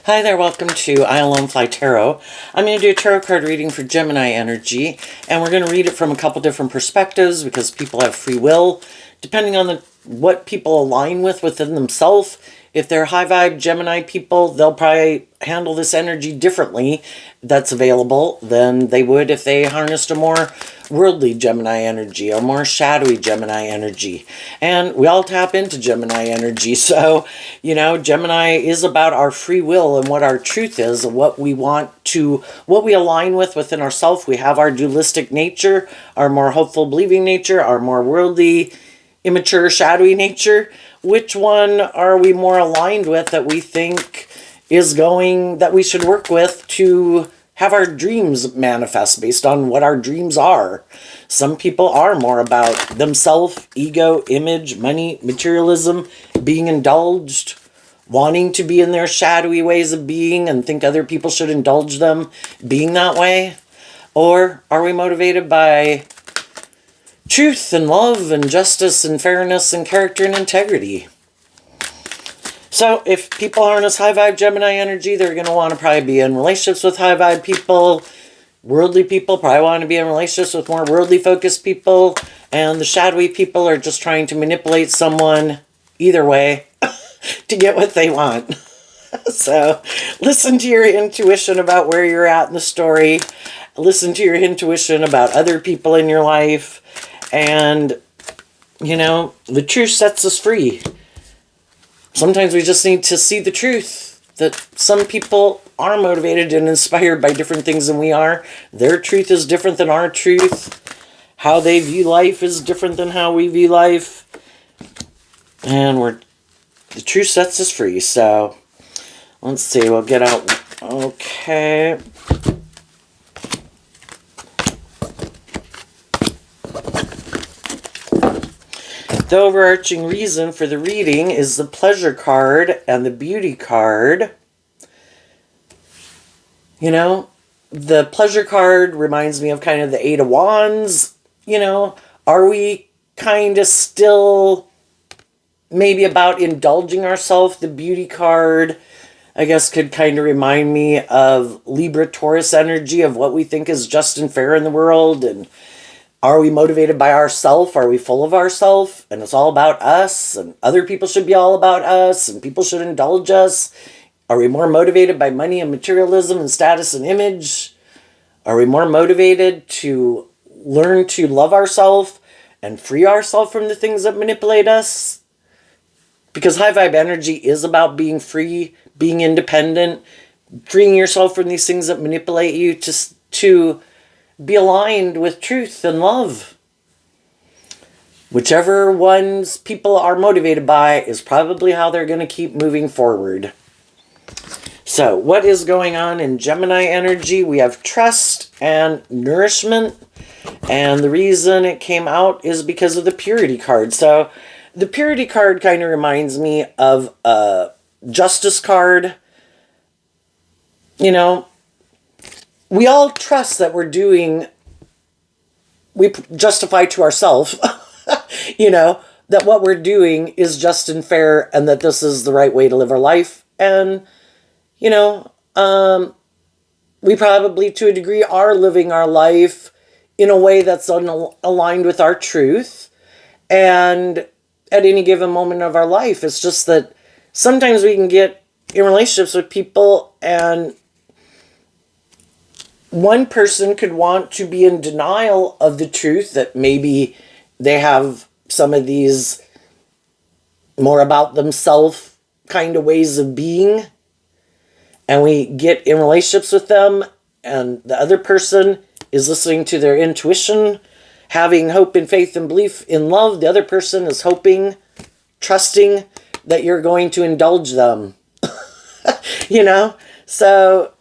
Hi there, welcome to I Alone Fly Tarot. I'm going to do a tarot card reading for Gemini energy, and we're going to read it from a couple different perspectives because people have free will. Depending on what people align with within themselves, if they're high vibe Gemini people, they'll probably handle this energy differently that's available than they would if they harnessed a more worldly Gemini energy or more shadowy Gemini energy. And we all tap into Gemini energy. So, Gemini is about our free will and what our truth is and what we what we align with within ourselves. We have our dualistic nature, our more hopeful, believing nature, our more worldly, immature, shadowy nature. Which one are we more aligned with that we think that we should work with to have our dreams manifest based on what our dreams are? Some people are more about themselves, ego, image, money, materialism, being indulged, wanting to be in their shadowy ways of being and think other people should indulge them being that way. Or are we motivated by truth and love and justice and fairness and character and integrity? So if people harness high vibe Gemini energy, they're going to want to probably be in relationships with high vibe people. Worldly people probably want to be in relationships with more worldly focused people. And the shadowy people are just trying to manipulate someone either way to get what they want. So listen to your intuition about where you're at in the story. Listen to your intuition about other people in your life. And, the truth sets us free. Sometimes we just need to see the truth, that some people are motivated and inspired by different things than we are. Their truth is different than our truth. How they view life is different than how we view life. And the truth sets us free. So, let's see, we'll get out. Okay. The overarching reason for the reading is the pleasure card and the beauty card. The pleasure card reminds me of kind of the Eight of Wands. Are we kind of still maybe about indulging ourselves? The beauty card, I guess, could kind of remind me of Libra Taurus energy of what we think is just and fair in the world. And are we motivated by ourself? Are we full of ourself? And it's all about us, and other people should be all about us, and people should indulge us. Are we more motivated by money and materialism and status and image? Are we more motivated to learn to love ourselves and free ourselves from the things that manipulate us? Because high vibe energy is about being free, being independent, freeing yourself from these things that manipulate you to be aligned with truth and love. Whichever ones people are motivated by is probably how they're going to keep moving forward. So, what is going on in Gemini energy? We have trust and nourishment. And the reason it came out is because of the purity card. So, the purity card kind of reminds me of a justice card. We all trust that we justify to ourselves, that what we're doing is just and fair and that this is the right way to live our life. And, we probably to a degree are living our life in a way that's aligned with our truth. And at any given moment of our life, it's just that sometimes we can get in relationships with people and one person could want to be in denial of the truth that maybe they have some of these more about themselves kind of ways of being. And we get in relationships with them and the other person is listening to their intuition, having hope and faith and belief in love. The other person is hoping, trusting that you're going to indulge them. So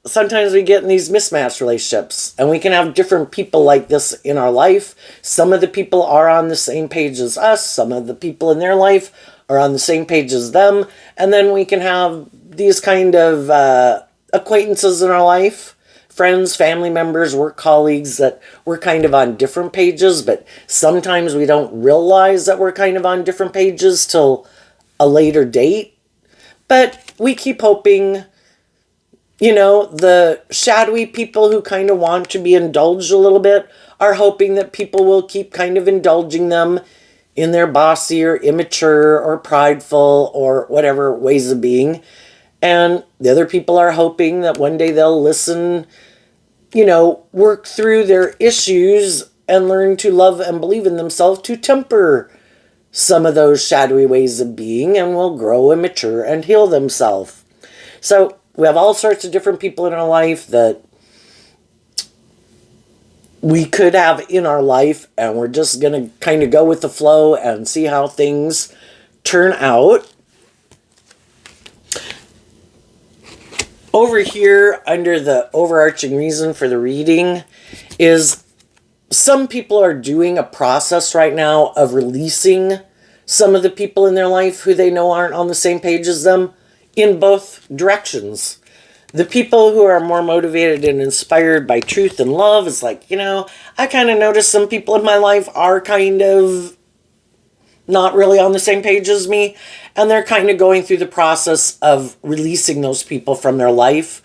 sometimes we get in these mismatched relationships and we can have different people like this in our life. Some of the people are on the same page as us. Some of the people in their life are on the same page as them. And then we can have these kind of acquaintances in our life, friends, family members, work colleagues that we're kind of on different pages, but sometimes we don't realize that we're kind of on different pages till a later date. But we keep hoping the shadowy people who kind of want to be indulged a little bit are hoping that people will keep kind of indulging them in their bossy or immature or prideful or whatever ways of being. And the other people are hoping that one day they'll listen, work through their issues and learn to love and believe in themselves to temper some of those shadowy ways of being and will grow and mature and heal themselves. So we have all sorts of different people in our life that we could have in our life, and we're just going to kind of go with the flow and see how things turn out. Over here, under the overarching reason for the reading, is some people are doing a process right now of releasing some of the people in their life who they know aren't on the same page as them in both directions. The people who are more motivated and inspired by truth and love is like, I kind of notice some people in my life are kind of not really on the same page as me, and they're kind of going through the process of releasing those people from their life.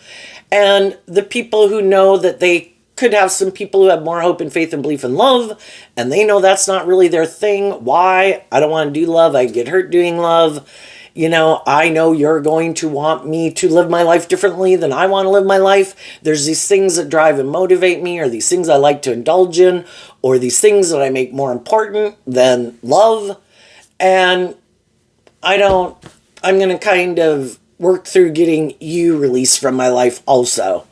And the people who know that they could have some people who have more hope and faith and belief in love, and they know that's not really their thing. Why? I don't want to do love. I get hurt doing love. I know you're going to want me to live my life differently than I want to live my life. There's these things that drive and motivate me, or these things I like to indulge in, or these things that I make more important than love. And I'm going to kind of work through getting you released from my life also.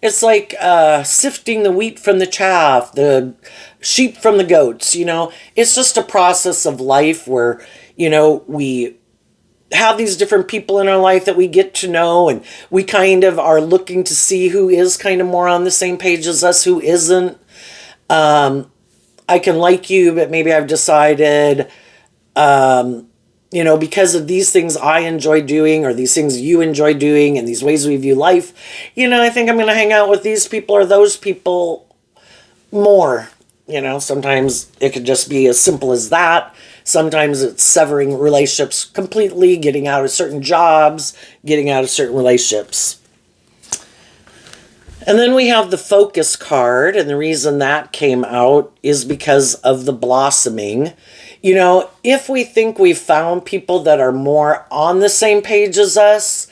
It's like sifting the wheat from the chaff, the sheep from the goats, It's just a process of life where, we have these different people in our life that we get to know, and we kind of are looking to see who is kind of more on the same page as us, who isn't. I can like you, but maybe I've decided, because of these things I enjoy doing, or these things you enjoy doing, and these ways we view life, I think I'm going to hang out with these people or those people more. Sometimes it could just be as simple as that. Sometimes it's severing relationships completely, getting out of certain jobs, getting out of certain relationships. And then we have the focus card, and the reason that came out is because of the blossoming. If we think we've found people that are more on the same page as us,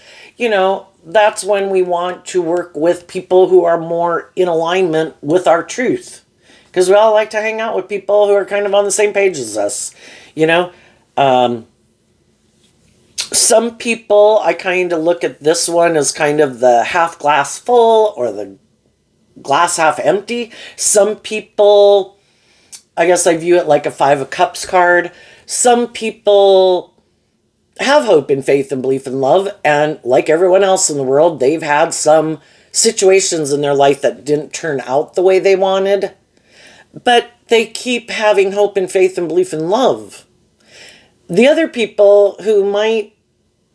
that's when we want to work with people who are more in alignment with our truth. Because we all like to hang out with people who are kind of on the same page as us. Some people, I kind of look at this one as kind of the half glass full or the glass half empty. Some people, I guess I view it like a 5 of Cups card. Some people have hope and faith and belief in love, and like everyone else in the world, they've had some situations in their life that didn't turn out the way they wanted, but they keep having hope and faith and belief in love. The other people who might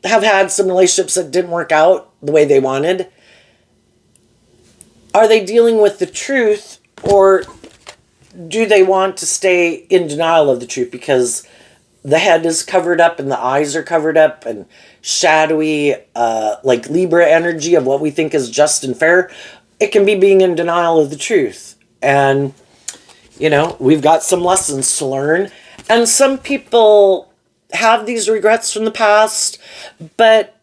have had some relationships that didn't work out the way they wanted, are they dealing with the truth, or do they want to stay in denial of the truth because the head is covered up and the eyes are covered up and shadowy, like Libra energy of what we think is just and fair? It can be being in denial of the truth. And, we've got some lessons to learn. And some people have these regrets from the past, but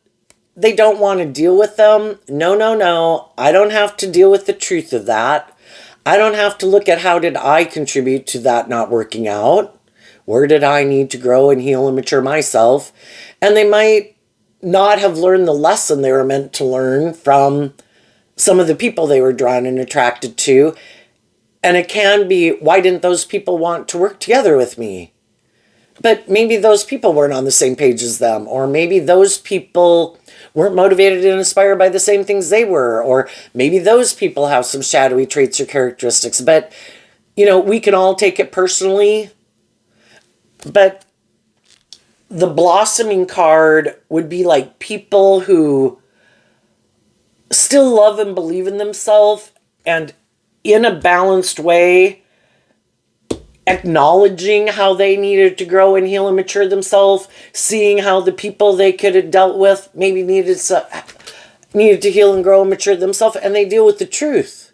they don't want to deal with them. No. I don't have to deal with the truth of that. I don't have to look at how did I contribute to that not working out. Where did I need to grow and heal and mature myself? And they might not have learned the lesson they were meant to learn from some of the people they were drawn and attracted to. And it can be, why didn't those people want to work together with me? But maybe those people weren't on the same page as them, or maybe those people weren't motivated and inspired by the same things they were, or maybe those people have some shadowy traits or characteristics. But, we can all take it personally. But the blossoming card would be like people who still love and believe in themselves, and in a balanced way, acknowledging how they needed to grow and heal and mature themselves, seeing how the people they could have dealt with maybe needed needed to heal and grow and mature themselves, and they deal with the truth.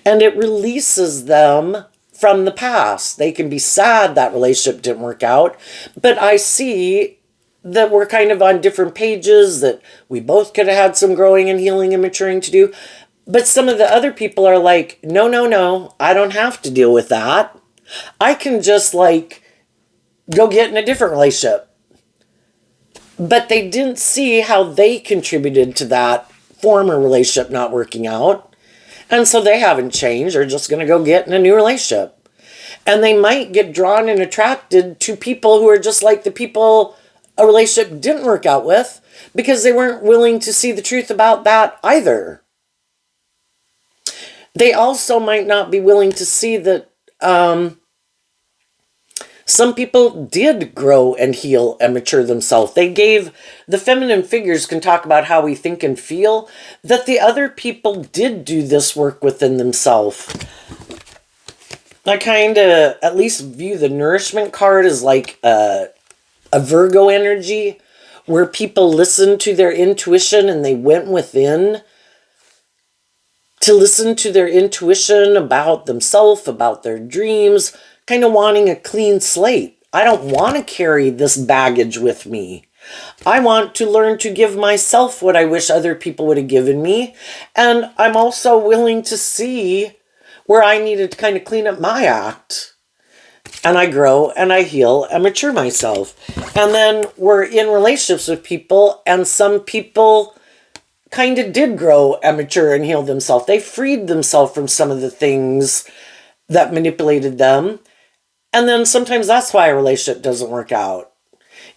And it releases them from the past. They can be sad that relationship didn't work out, but I see that we're kind of on different pages, that we both could have had some growing and healing and maturing to do. But some of the other people are like, no, no, no, I don't have to deal with that. I can just like go get in a different relationship. But they didn't see how they contributed to that former relationship not working out. And so they haven't changed. They're just going to go get in a new relationship. And they might get drawn and attracted to people who are just like the people a relationship didn't work out with, because they weren't willing to see the truth about that either. They also might not be willing to see that some people did grow and heal and mature themselves. The feminine figures can talk about how we think and feel, that the other people did do this work within themselves. I kind of at least view the nourishment card as like a Virgo energy, where people listened to their intuition and they went within to listen to their intuition about themselves, about their dreams, kind of wanting a clean slate. I don't want to carry this baggage with me. I want to learn to give myself what I wish other people would have given me. And I'm also willing to see where I needed to kind of clean up my act. And I grow and I heal and mature myself. And then we're in relationships with people, and some people kind of did grow and mature and heal themselves. They freed themselves from some of the things that manipulated them. And then sometimes that's why a relationship doesn't work out.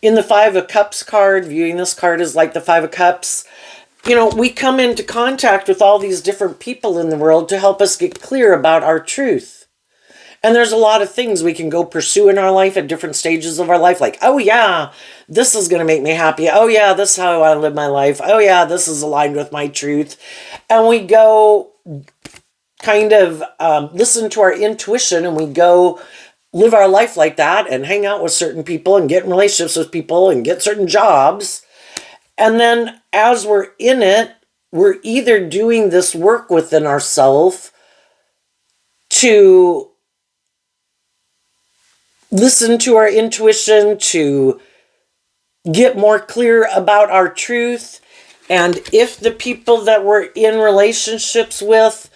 In the Five of Cups card, viewing this card as like the Five of Cups, we come into contact with all these different people in the world to help us get clear about our truth. And there's a lot of things we can go pursue in our life at different stages of our life. Like, oh yeah, this is going to make me happy. Oh yeah, this is how I want to live my life. Oh yeah, this is aligned with my truth. And we go kind of listen to our intuition, and we go live our life like that and hang out with certain people and get in relationships with people and get certain jobs. And then as we're in it, we're either doing this work within ourselves to listen to our intuition, to get more clear about our truth. And if the people that we're in relationships with,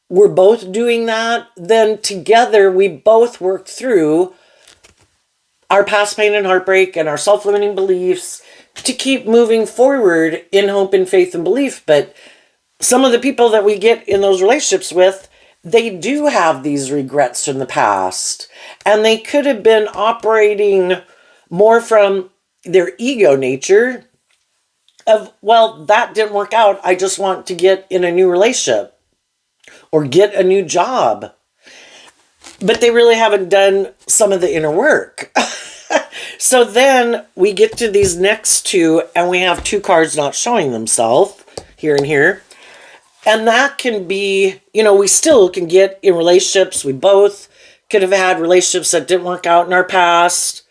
we're both doing that, then together we both work through our past pain and heartbreak and our self-limiting beliefs to keep moving forward in hope and faith and belief. But some of the people that we get in those relationships with, they do have these regrets from the past, and they could have been operating more from their ego nature of, well, that didn't work out, I just want to get in a new relationship or get a new job. But they really haven't done some of the inner work. So then we get to these next two, and we have two cards not showing themselves here and here. And that can be, we still can get in relationships. We both could have had relationships that didn't work out in our past.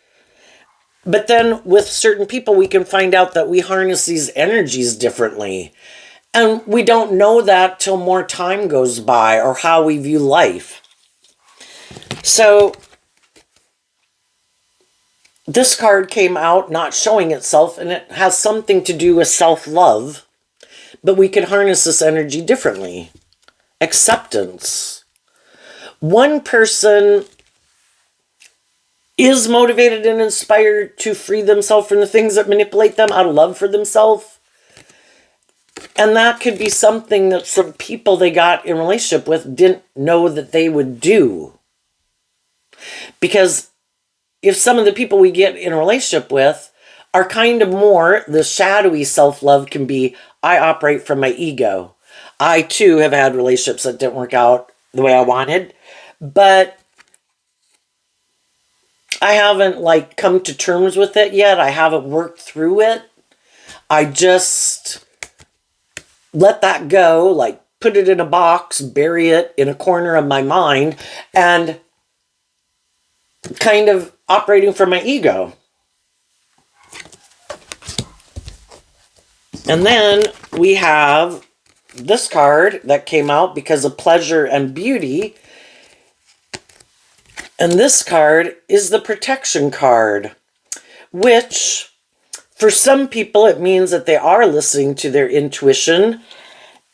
But then with certain people, we can find out that we harness these energies differently. And we don't know that till more time goes by, or how we view life. So this card came out not showing itself, and it has something to do with self-love. But we could harness this energy differently. Acceptance. One person is motivated and inspired to free themselves from the things that manipulate them out of love for themselves. And that could be something that some people they got in relationship with didn't know that they would do. Because if some of the people we get in a relationship with are kind of more, the shadowy self-love can be, I operate from my ego. I too have had relationships that didn't work out the way I wanted, but I haven't come to terms with it yet. I haven't worked through it. I just let that go, put it in a box, bury it in a corner of my mind, and kind of operating from my ego. And then we have this card that came out because of pleasure and beauty. And this card is the protection card, which for some people it means that they are listening to their intuition,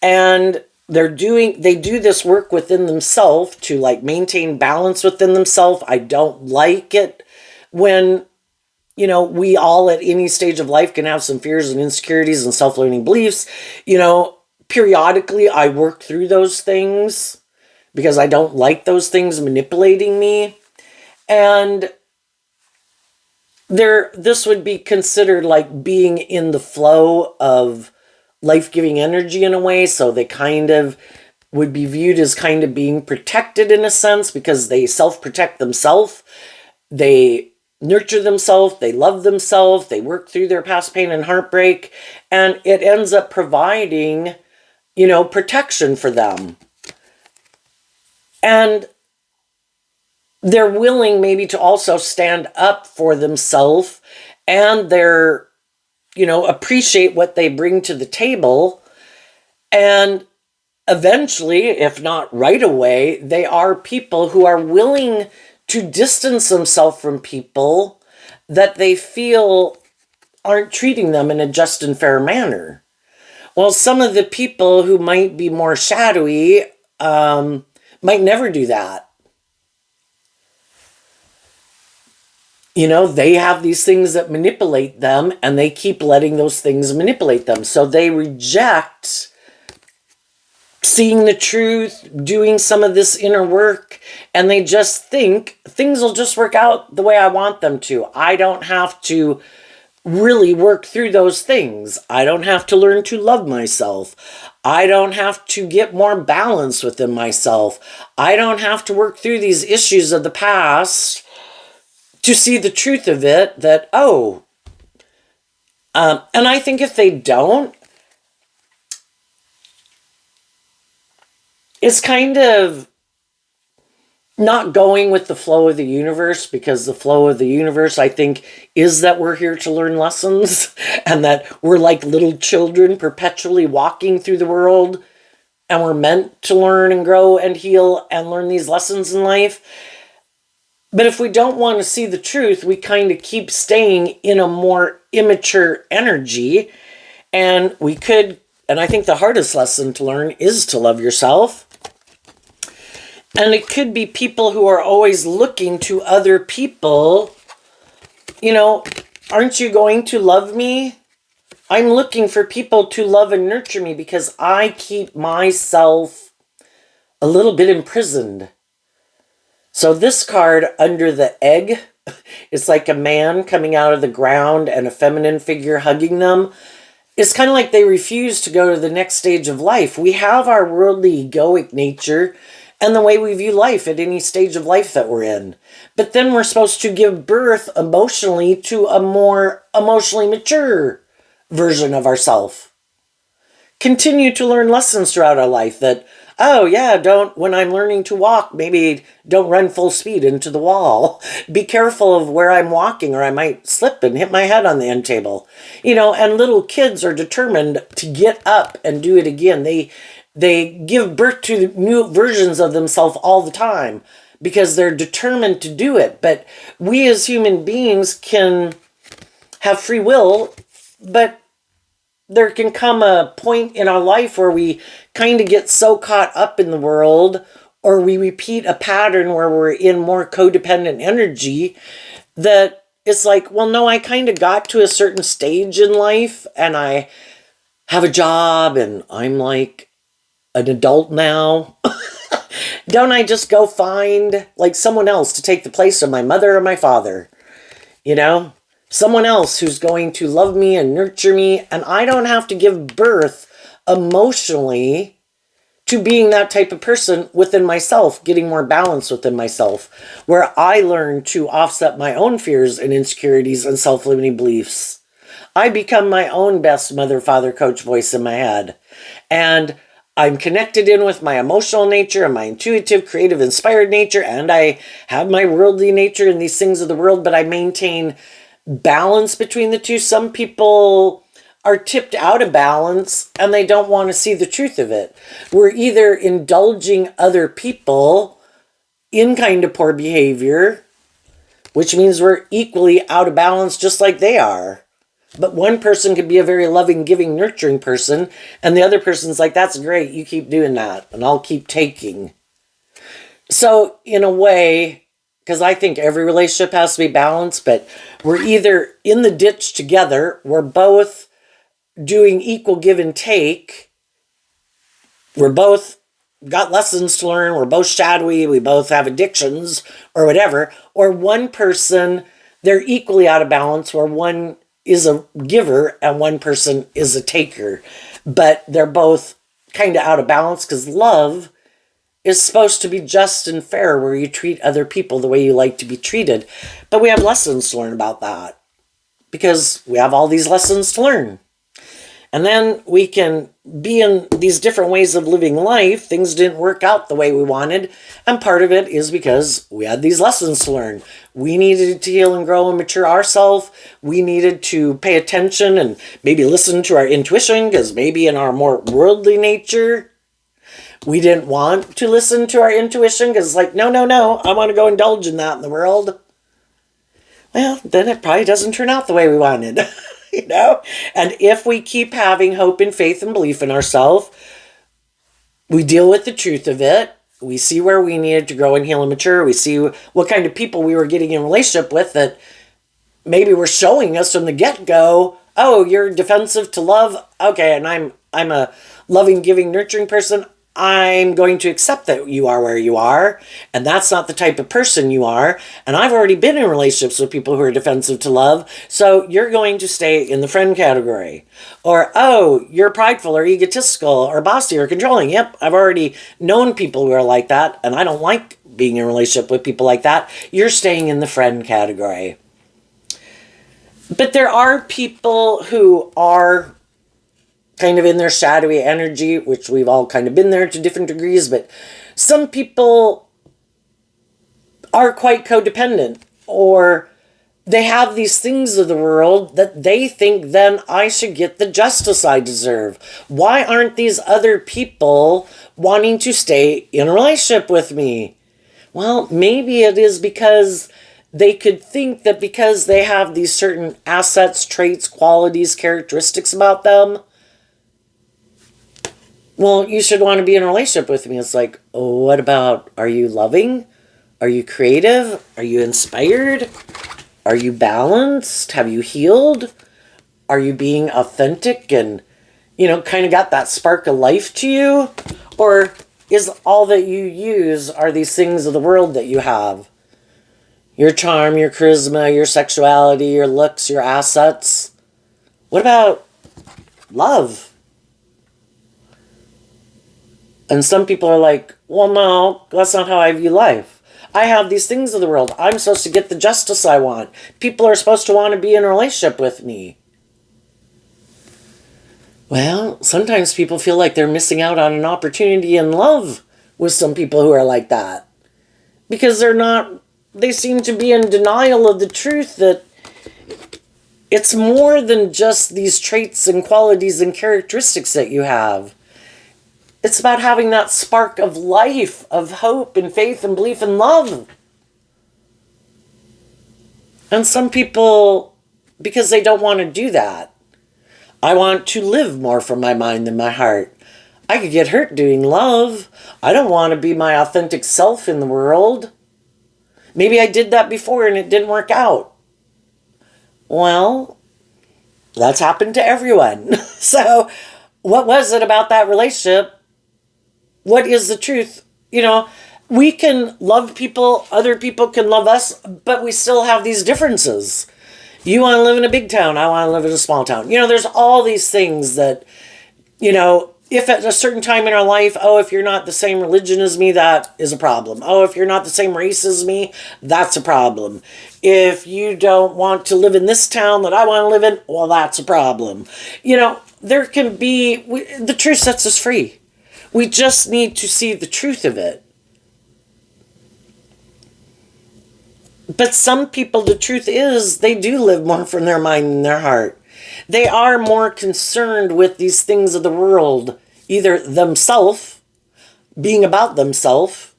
and they do this work within themselves to like maintain balance within themselves. I don't like it when, you know, we all at any stage of life can have some fears and insecurities and self-limiting beliefs. You know, periodically I work through those things because I don't like those things manipulating me. And this would be considered like being in the flow of life-giving energy in a way. So they kind of would be viewed as kind of being protected in a sense because they self-protect themselves. They nurture themselves, they love themselves, they work through their past pain and heartbreak, and it ends up providing, you know, protection for them. And they're willing maybe to also stand up for themselves, and they're, you know, appreciate what they bring to the table. And eventually, if not right away, they are people who are willing to distance themselves from people that they feel aren't treating them in a just and fair manner. Well, some of the people who might be more shadowy might never do that. You know, they have these things that manipulate them, and they keep letting those things manipulate them. So they reject seeing the truth, doing some of this inner work, and they just think things will just work out the way I want them to. I don't have to really work through those things. I don't have to learn to love myself. I don't have to get more balance within myself. I don't have to work through these issues of the past to see the truth of it, that, and I think if they don't, it's kind of not going with the flow of the universe, because the flow of the universe, I think, is that we're here to learn lessons and that we're like little children perpetually walking through the world, and we're meant to learn and grow and heal and learn these lessons in life. But if we don't want to see the truth, we kind of keep staying in a more immature energy. And we could, and I think the hardest lesson to learn is to love yourself. And it could be people who are always looking to other people. You know, aren't you going to love me? I'm looking for people to love and nurture me because I keep myself a little bit imprisoned. So this card, under the egg, it's like a man coming out of the ground and a feminine figure hugging them. It's kind of like they refuse to go to the next stage of life. We have our worldly egoic nature and the way we view life at any stage of life that we're in. But then we're supposed to give birth emotionally to a more emotionally mature version of ourselves. Continue to learn lessons throughout our life that, oh yeah, when I'm learning to walk, maybe don't run full speed into the wall. Be careful of where I'm walking, or I might slip and hit my head on the end table. You know, and little kids are determined to get up and do it again. They give birth to new versions of themselves all the time because they're determined to do it. But we as human beings can have free will, but there can come a point in our life where we kind of get so caught up in the world, or we repeat a pattern where we're in more codependent energy, that it's like, well, no, I kind of got to a certain stage in life and I have a job and I'm like an adult now. Don't I just go find like someone else to take the place of my mother or my father? You know? Someone else who's going to love me and nurture me, and I don't have to give birth emotionally to being that type of person within myself, getting more balance within myself, where I learn to offset my own fears and insecurities and self-limiting beliefs. I become my own best mother, father, coach voice in my head. And I'm connected in with my emotional nature and my intuitive, creative, inspired nature, and I have my worldly nature and these things of the world, but I maintain balance between the two. Some people are tipped out of balance and they don't want to see the truth of it. We're either indulging other people in kind of poor behavior, which means we're equally out of balance just like they are. But one person could be a very loving, giving, nurturing person, and the other person's like, that's great, you keep doing that, and I'll keep taking. So, in a way, because I think every relationship has to be balanced, but we're either in the ditch together, we're both doing equal give and take, we're both got lessons to learn, we're both shadowy, we both have addictions, or whatever, or one person, they're equally out of balance, where one is a giver and one person is a taker, but they're both kind of out of balance, because love is supposed to be just and fair, where you treat other people the way you like to be treated. But we have lessons to learn about that, because we have all these lessons to learn. And then we can be in these different ways of living life. Things didn't work out the way we wanted. And part of it is because we had these lessons to learn. We needed to heal and grow and mature ourselves. We needed to pay attention and maybe listen to our intuition, because maybe in our more worldly nature, we didn't want to listen to our intuition, because it's like, no, I want to go indulge in that in the world. Well, then it probably doesn't turn out the way we wanted. You know? And if we keep having hope and faith and belief in ourselves, we deal with the truth of it. We see where we needed to grow and heal and mature. We see what kind of people we were getting in relationship with that maybe were showing us from the get-go, oh, you're defensive to love. Okay, and I'm a loving, giving, nurturing person. I'm going to accept that you are where you are, and that's not the type of person you are. And I've already been in relationships with people who are defensive to love, so you're going to stay in the friend category. Or, oh, you're prideful or egotistical or bossy or controlling. Yep, I've already known people who are like that, and I don't like being in a relationship with people like that. You're staying in the friend category. But there are people who are kind of in their shadowy energy, which we've all kind of been there to different degrees, but some people are quite codependent, or they have these things of the world that they think then I should get the justice I deserve. Why aren't these other people wanting to stay in a relationship with me? Well, maybe it is because they could think that because they have these certain assets, traits, qualities, characteristics about them, well, you should want to be in a relationship with me. It's like, oh, what about, are you loving? Are you creative? Are you inspired? Are you balanced? Have you healed? Are you being authentic and, kind of got that spark of life to you? Or is all that you use are these things of the world that you have? Your charm, your charisma, your sexuality, your looks, your assets. What about love? And some people are like, well, no, that's not how I view life. I have these things of the world. I'm supposed to get the justice I want. People are supposed to want to be in a relationship with me. Well, sometimes people feel like they're missing out on an opportunity in love with some people who are like that. Because they seem to be in denial of the truth that it's more than just these traits and qualities and characteristics that you have. It's about having that spark of life, of hope and faith and belief and love. And some people, because they don't want to do that, I want to live more from my mind than my heart. I could get hurt doing love. I don't want to be my authentic self in the world. Maybe I did that before and it didn't work out. Well, that's happened to everyone. So, what was it about that relationship? What is the truth? We can love people, other people can love us, but we still have these differences. You want to live in a big town, I want to live in a small town. There's all these things that, if at a certain time in our life, if you're not the same religion as me, that is a problem. If you're not the same race as me, that's a problem. If you don't want to live in this town that I want to live in, well, that's a problem. There can be, the truth sets us free. We just need to see the truth of it. But some people, the truth is, they do live more from their mind than their heart. They are more concerned with these things of the world, either themselves, being about themselves,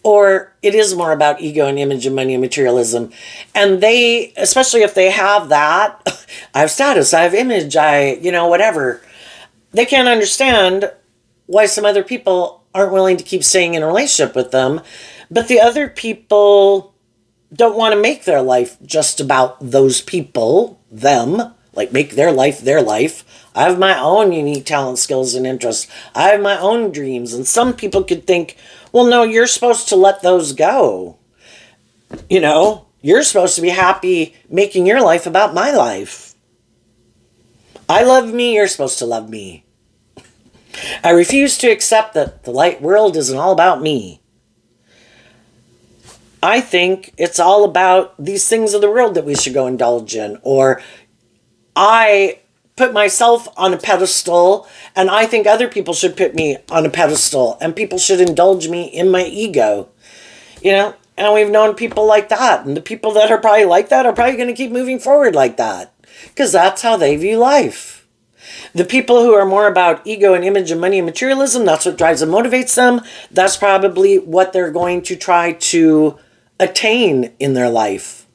or it is more about ego and image and money and materialism. And they, especially if they have that, I have status, I have image, whatever, they can't understand why some other people aren't willing to keep staying in a relationship with them. But the other people don't want to make their life just about those people, them, like make their life their life. I have my own unique talent, skills, and interests. I have my own dreams. And some people could think, well, no, you're supposed to let those go. You're supposed to be happy making your life about my life. I love me, you're supposed to love me. I refuse to accept that the light world isn't all about me. I think it's all about these things of the world that we should go indulge in. Or I put myself on a pedestal and I think other people should put me on a pedestal and people should indulge me in my ego. And we've known people like that. And the people that are probably like that are probably going to keep moving forward like that. Because that's how they view life. The people who are more about ego and image and money and materialism, that's what drives and motivates them. That's probably what they're going to try to attain in their life.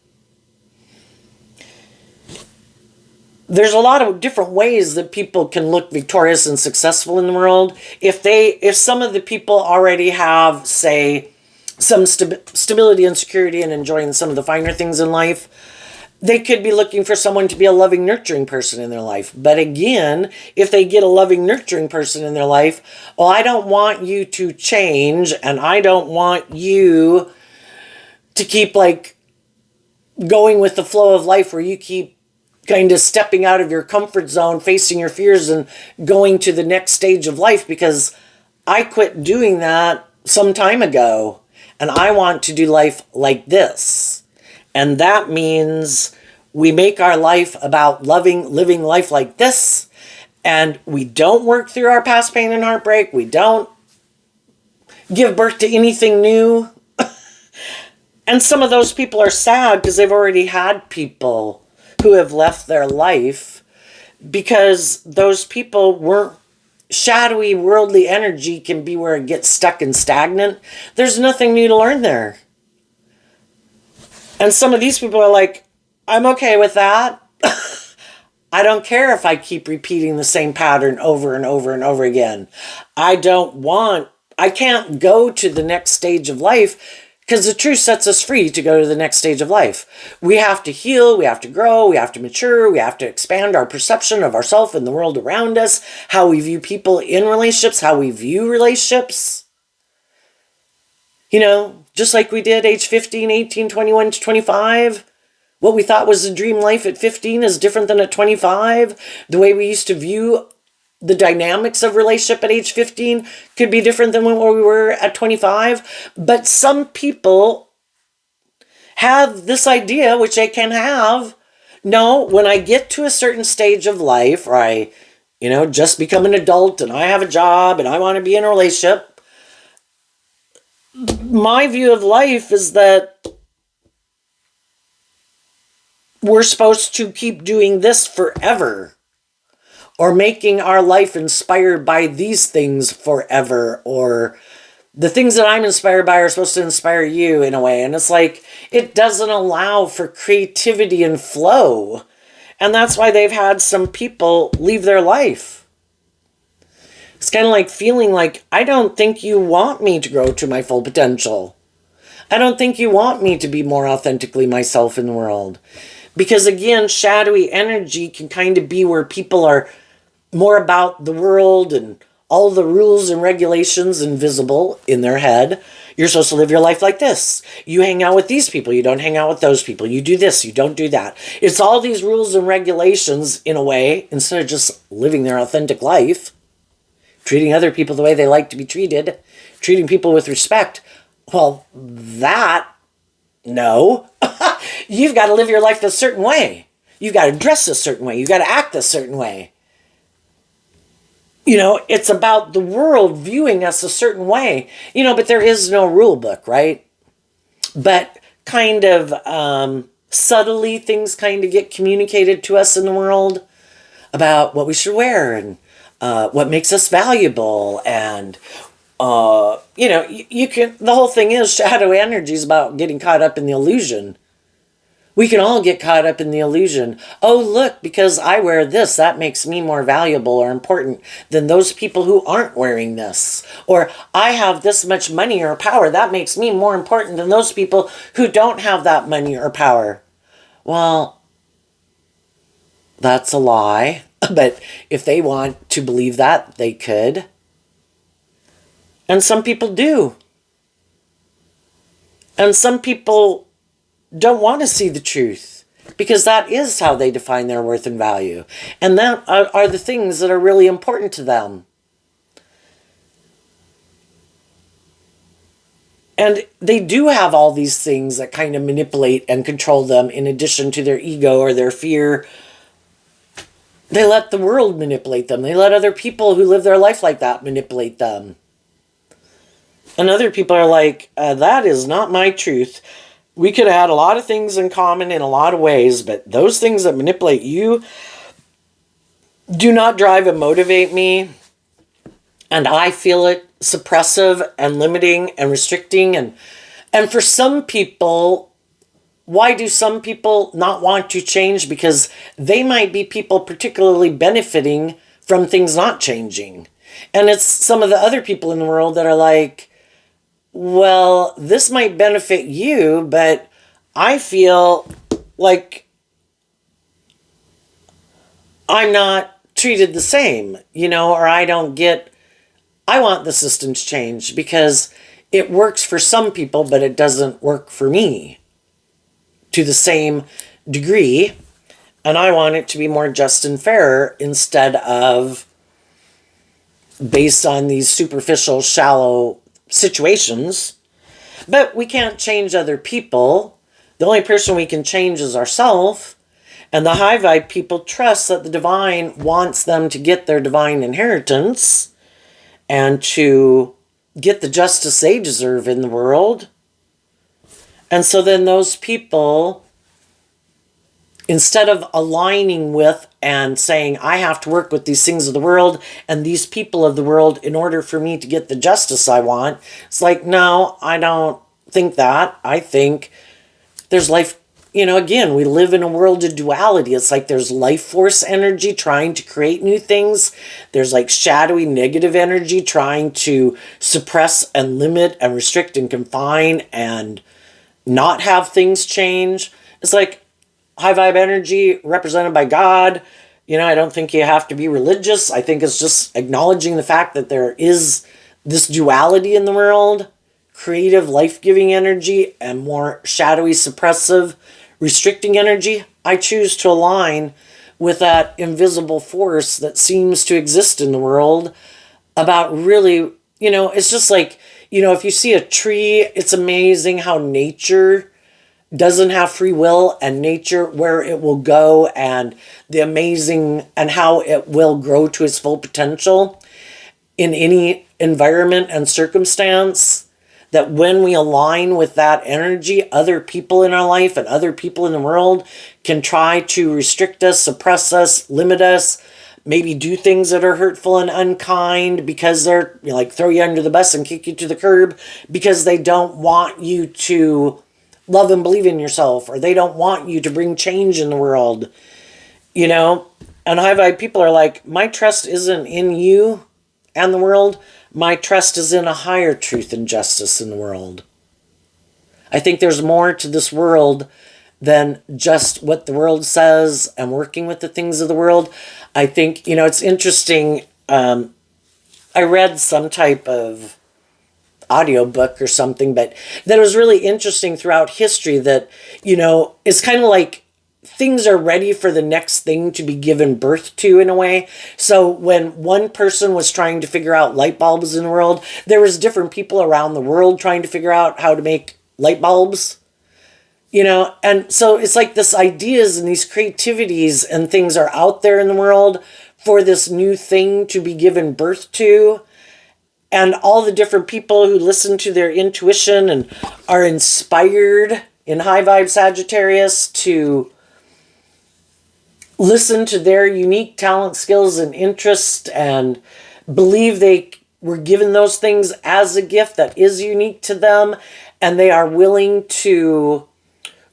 There's a lot of different ways that people can look victorious and successful in the world. If some of the people already have, say, some stability and security and enjoying some of the finer things in life, they could be looking for someone to be a loving, nurturing person in their life. But again, if they get a loving, nurturing person in their life, well, I don't want you to change, and I don't want you to keep going with the flow of life where you keep kind of stepping out of your comfort zone, facing your fears, and going to the next stage of life, because I quit doing that some time ago. And I want to do life like this. And that means we make our life about living life like this. And we don't work through our past pain and heartbreak. We don't give birth to anything new. And some of those people are sad because they've already had people who have left their life because those people weren't. Shadowy, worldly energy can be where it gets stuck and stagnant. There's nothing new to learn there. And some of these people are like, I'm okay with that. I don't care if I keep repeating the same pattern over and over and over again. I can't go to the next stage of life because the truth sets us free to go to the next stage of life. We have to heal, we have to grow, we have to mature, we have to expand our perception of ourselves and the world around us, how we view people in relationships, how we view relationships. Just like we did age 15, 18, 21 to 25. What we thought was a dream life at 15 is different than at 25. The way we used to view the dynamics of relationship at age 15 could be different than what we were at 25. But some people have this idea, which they can have. No, when I get to a certain stage of life, or I, just become an adult and I have a job and I want to be in a relationship, my view of life is that we're supposed to keep doing this forever. Or making our life inspired by these things forever. Or the things that I'm inspired by are supposed to inspire you in a way. And it's like, it doesn't allow for creativity and flow. And that's why they've had some people leave their life. It's kind of like feeling like, I don't think you want me to grow to my full potential. I don't think you want me to be more authentically myself in the world. Because again, shadowy energy can kind of be where people are more about the world and all the rules and regulations invisible in their head. You're supposed to live your life like this. You hang out with these people. You don't hang out with those people. You do this. You don't do that. It's all these rules and regulations in a way, instead of just living their authentic life, treating other people the way they like to be treated, treating people with respect. Well, no. You've got to live your life a certain way. You've got to dress a certain way. You've got to act a certain way. It's about the world viewing us a certain way. But there is no rule book, right? But kind of subtly things kind of get communicated to us in the world about what we should wear and what makes us valuable. And, you can, the whole thing is shadow energy is about getting caught up in the illusion. We can all get caught up in the illusion. Oh, look, because I wear this, that makes me more valuable or important than those people who aren't wearing this. Or I have this much money or power, that makes me more important than those people who don't have that money or power. Well, that's a lie. But if they want to believe that, they could. And some people do. And some people don't want to see the truth, because that is how they define their worth and value. And that are the things that are really important to them. And they do have all these things that kind of manipulate and control them in addition to their ego or their fear. They let the world manipulate them. They let other people who live their life like that manipulate them. And other people are like, that is not my truth. We could have had a lot of things in common in a lot of ways, but those things that manipulate you do not drive and motivate me. And I feel it suppressive and limiting and restricting. And for some people, why do some people not want to change? Because they might be people particularly benefiting from things not changing. And it's some of the other people in the world that are like, well, this might benefit you, but I feel like I'm not treated the same, or I want the system to change because it works for some people, but it doesn't work for me to the same degree. And I want it to be more just and fair instead of based on these superficial, shallow situations. But we can't change other people. The only person we can change is ourselves. And the high vibe people trust that the divine wants them to get their divine inheritance and to get the justice they deserve in the world. And so then those people, instead of aligning with and saying, I have to work with these things of the world and these people of the world in order for me to get the justice I want, it's like, no, I don't think that. I think there's life, again, we live in a world of duality. It's like there's life force energy trying to create new things. There's like shadowy negative energy trying to suppress and limit and restrict and confine and not have things change. It's like high vibe energy represented by God. I don't think you have to be religious. I think it's just acknowledging the fact that there is this duality in the world, creative, life-giving energy and more shadowy, suppressive, restricting energy. I choose to align with that invisible force that seems to exist in the world about really, it's just like, if you see a tree, it's amazing how nature doesn't have free will, and nature, where it will go, and the amazing, and how it will grow to its full potential in any environment and circumstance. That when we align with that energy, other people in our life and other people in the world can try to restrict us, suppress us, limit us, maybe do things that are hurtful and unkind because they're throw you under the bus and kick you to the curb because they don't want you to love and believe in yourself, or they don't want you to bring change in the world, And high vibe people are like, my trust isn't in you and the world. My trust is in a higher truth and justice in the world. I think there's more to this world than just what the world says and working with the things of the world. I think, it's interesting. I read some type of audiobook or something, but that was really interesting throughout history that, it's kind of like things are ready for the next thing to be given birth to in a way. So when one person was trying to figure out light bulbs in the world, there was different people around the world trying to figure out how to make light bulbs, and so it's like this ideas and these creativities and things are out there in the world for this new thing to be given birth to. And all the different people who listen to their intuition and are inspired in high vibe Sagittarius to listen to their unique talent, skills, and interest and believe they were given those things as a gift that is unique to them, and they are willing to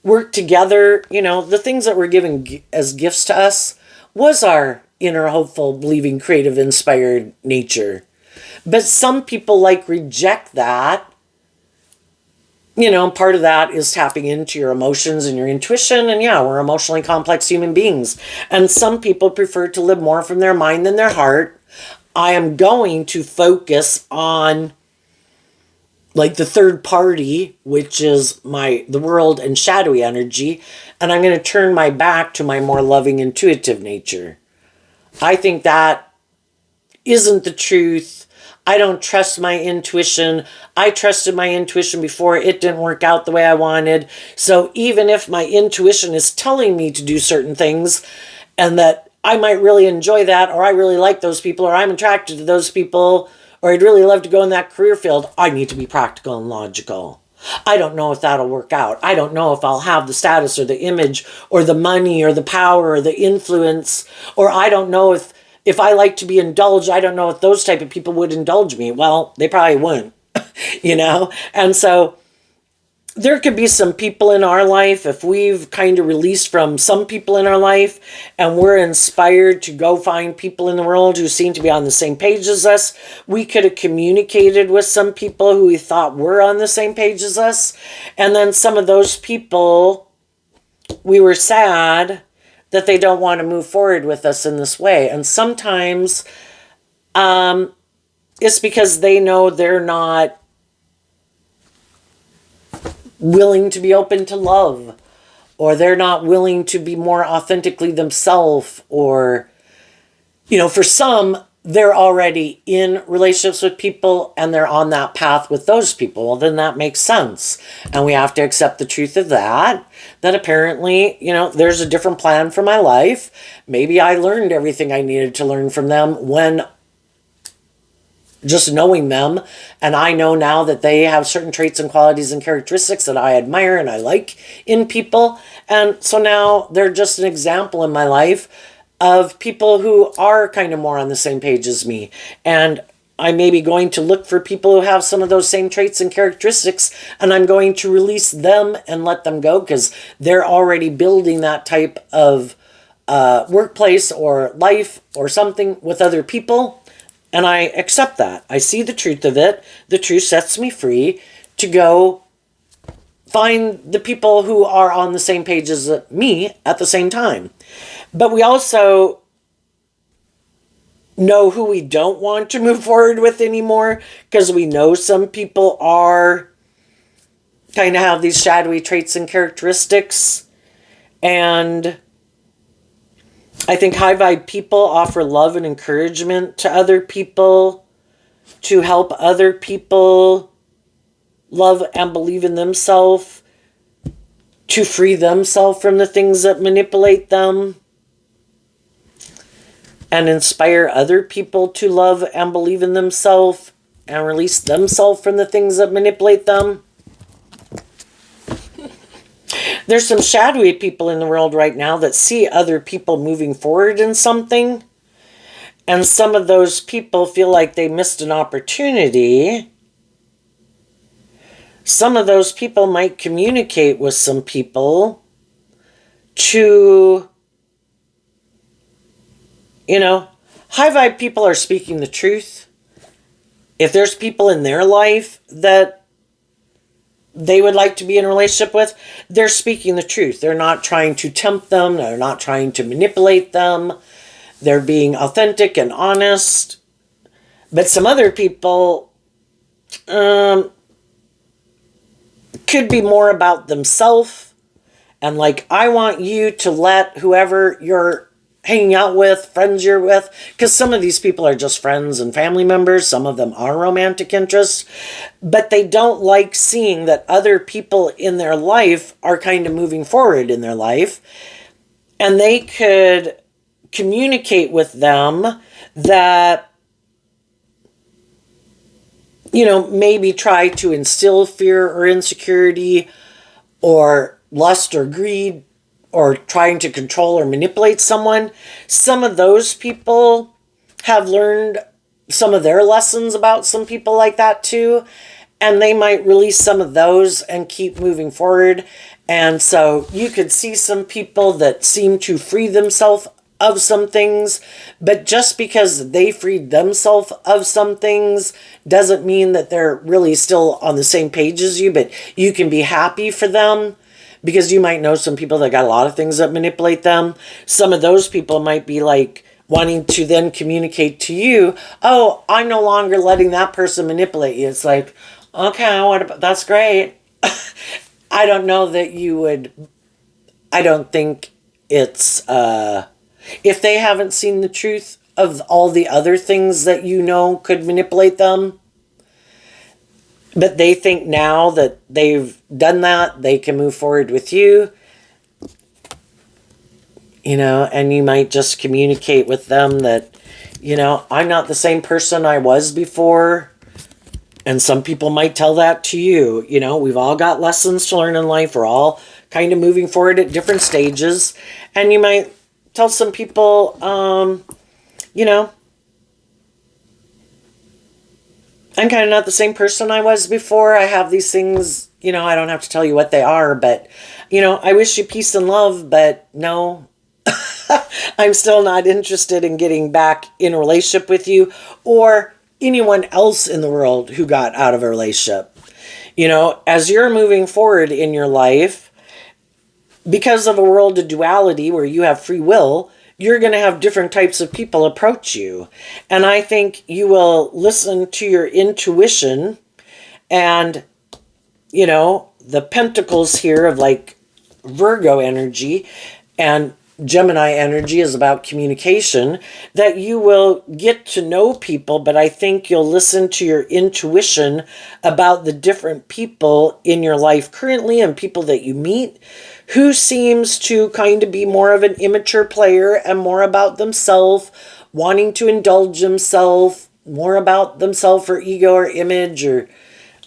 work together. You know, the things that were given as gifts to us was our inner, hopeful, believing, creative, inspired nature. But some people reject that. You know, part of that is tapping into your emotions and your intuition. And yeah, we're emotionally complex human beings. And some people prefer to live more from their mind than their heart. I am going to focus on the third party, which is the world and shadowy energy. And I'm going to turn my back to my more loving, intuitive nature. I think that isn't the truth. I don't trust my intuition. I trusted my intuition before. It didn't work out the way I wanted. So even if my intuition is telling me to do certain things and that I might really enjoy that, or I really like those people, or I'm attracted to those people, or I'd really love to go in that career field, I need to be practical and logical. I don't know if that'll work out. I don't know if I'll have the status or the image or the money or the power or the influence, or I don't know if I like to be indulged. I don't know if those type of people would indulge me. Well, they probably wouldn't, you know? And so there could be some people in our life, if we've kind of released from some people in our life and we're inspired to go find people in the world who seem to be on the same page as us, we could have communicated with some people who we thought were on the same page as us. And then some of those people, we were sad that they don't want to move forward with us in this way. And sometimes it's because they know they're not willing to be open to love, or they're not willing to be more authentically themselves, or, you know, for some, they're already in relationships with people and they're on that path with those people. Well, then that makes sense. And we have to accept the truth of that apparently, you know, there's a different plan for my life. Maybe I learned everything I needed to learn from them when just knowing them, and I know now that they have certain traits and qualities and characteristics that I admire and I like in people. And so now they're just an example in my life of people who are kind of more on the same page as me. And I may be going to look for people who have some of those same traits and characteristics, and I'm going to release them and let them go because they're already building that type of workplace or life or something with other people. And I accept that. I see the truth of it. The truth sets me free to go find the people who are on the same page as me at the same time. But we also know who we don't want to move forward with anymore, because we know some people are kind of have these shadowy traits and characteristics. And I think high vibe people offer love and encouragement to other people, to help other people love and believe in themselves, to free themselves from the things that manipulate them, and inspire other people to love and believe in themselves and release themselves from the things that manipulate them. There's some shadowy people in the world right now that see other people moving forward in something, and some of those people feel like they missed an opportunity. Some of those people might communicate with some people to, you know, high vibe people are speaking the truth. If there's people in their life that they would like to be in a relationship with, they're speaking the truth. They're not trying to tempt them. They're not trying to manipulate them. They're being authentic and honest. But some other people could be more about themselves. And like, I want you to let whoever you're hanging out with, friends you're with, because some of these people are just friends and family members. Some of them are romantic interests, but they don't like seeing that other people in their life are kind of moving forward in their life. And they could communicate with them that, you know, maybe try to instill fear or insecurity or lust or greed or trying to control or manipulate someone, some of those people have learned some of their lessons about some people like that too. And they might release some of those and keep moving forward. And so you could see some people that seem to free themselves of some things, but just because they freed themselves of some things doesn't mean that they're really still on the same page as you, but you can be happy for them because you might know some people that got a lot of things that manipulate them. Some of those people might be like wanting to then communicate to you, oh, I'm no longer letting that person manipulate you. It's like, okay, what about, that's great. I don't know that you would, I don't think it's, if they haven't seen the truth of all the other things that you know could manipulate them, but they think now that they've done that, they can move forward with you, and you might just communicate with them that, I'm not the same person I was before. And some people might tell that to you. We've all got lessons to learn in life. We're all kind of moving forward at different stages. And you might tell some people, I'm kind of not the same person I was before. I have these things, I don't have to tell you what they are, but, I wish you peace and love, but no, I'm still not interested in getting back in a relationship with you or anyone else in the world who got out of a relationship. As you're moving forward in your life, because of a world of duality where you have free will, you're going to have different types of people approach you. And I think you will listen to your intuition and, the pentacles here of like Virgo energy and Gemini energy is about communication, that you will get to know people, but I think you'll listen to your intuition about the different people in your life currently and people that you meet who seems to kind of be more of an immature player and more about themselves, wanting to indulge themselves, more about themselves or ego or image or,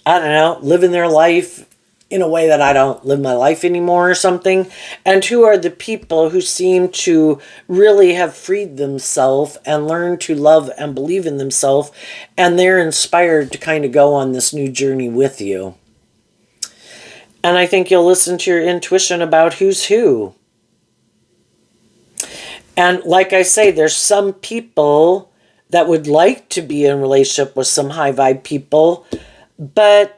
I don't know, living their life in a way that I don't live my life anymore or something, and who are the people who seem to really have freed themselves and learned to love and believe in themselves, and they're inspired to kind of go on this new journey with you. And I think you'll listen to your intuition about who's who. And like I say, there's some people that would like to be in a relationship with some high vibe people, but